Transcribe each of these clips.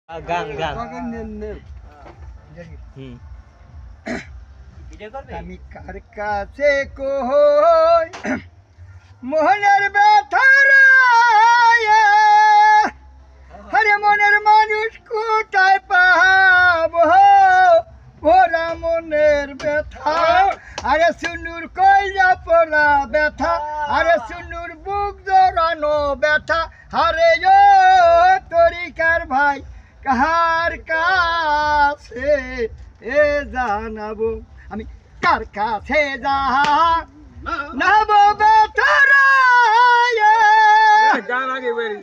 গান গান আমি কার কাছে কই মোহনের ব্যথারা আরে মনের মানুষ কোথায় পাবো ভরা মনের ব্যথা আরে সুনুর কইরা পড়া ব্যথা আরে সুনুর বুক জড়ানো ব্যথা আরে ও তরিকার ভাই কার কাছে জানাবো আমি কার কাছে জানাবো ব্যথারা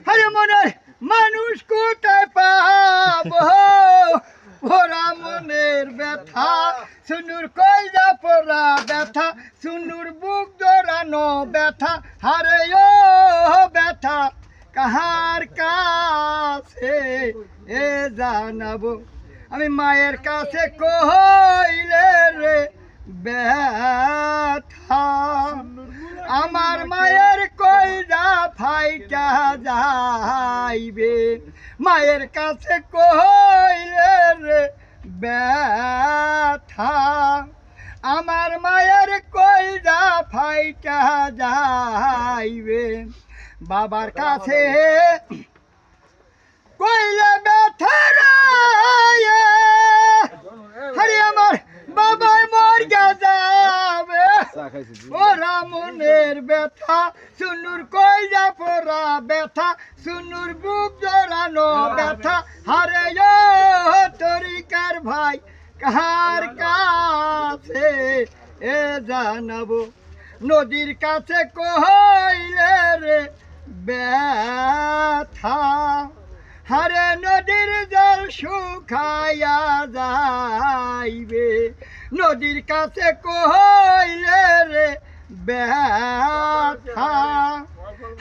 আরে মনের মানুষ কোথায় পাবো ভরা মনের ব্যথা সুনুর কইরা পড়া ব্যথা সুনুর বুক জড়ানো ব্যথা হারে ও ব্যথা কার কাছে জানাবো আমি মায়ের কাছে কইলে রে ব্যথা আমার মায়ের কইরা ফাইটা যাইবে মায়ের কাছে কইলে রে ব্যথা আমার মায়ের কইরা ফাইটা যাইবে বাবার কাছে কইলে ব্যথা আরে আমার বাবার মরগা যাবে ওরা মনের ব্যথা সুনুর কইরা পড়া ব্যথা সুনুর বুক জড়ানো ব্যথা হারে ও তরিকার ভাই কার কাছে জানাবো নদীর কাছে কইলে রে ব্যথা হারে নদীর জল শুকাইয়া যাইবে নদীর কাছে কইলে রে ব্যথা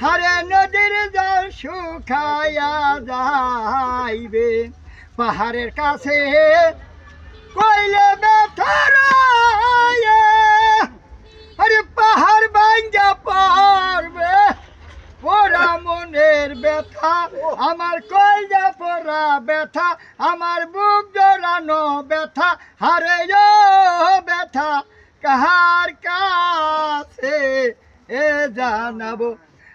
হারে নদীর জল শুকাইয়া যাইবে পাহাড়ের কাছে কইলে ব্যথা আরে পাহাড় ভাঙ্গা পারবে ওরা মনের ব্যথা আমার কইরা পড়া ব্যথা আমার বুক জড়ানো ব্যথা হারে ও ব্যথা কার কাছে জানাবো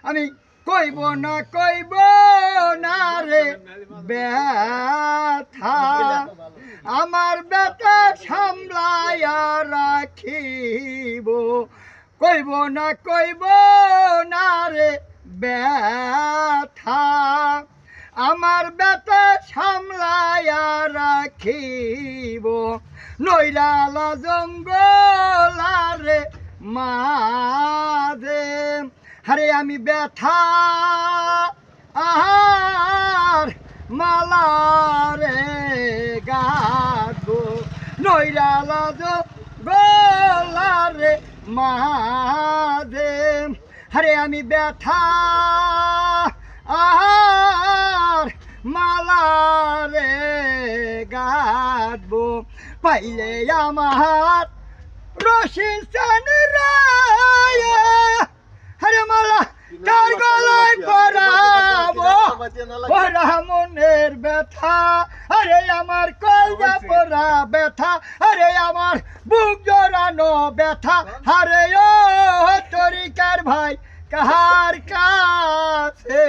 আমি কইব না রে ব্যথা আমার ব্যথা সামলাইয়া রাখিব কইব না রে ব্যথা আমার ব্যথা সামলাইয়া রাখিব নৈরালা জঙ্গলারে মাঝে আরে আমি ব্যথা আহার মালারে গাগো নৈরালা জঙ্গলারে মাঝে আরে আমি ব্যথা আহার মালারে গাঁথবো পাইলে আমার রশি চানরায় আরে মালা তার গলায় পরাবো ওরা মনের ব্যথা আরে আমার কলজা পরা ব্যথা আরে আমার বুক জড়ানো ব্যথা আরে ও তরিকার ভাই কার কাছে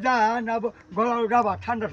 জানাবো গলা ঠান্ডা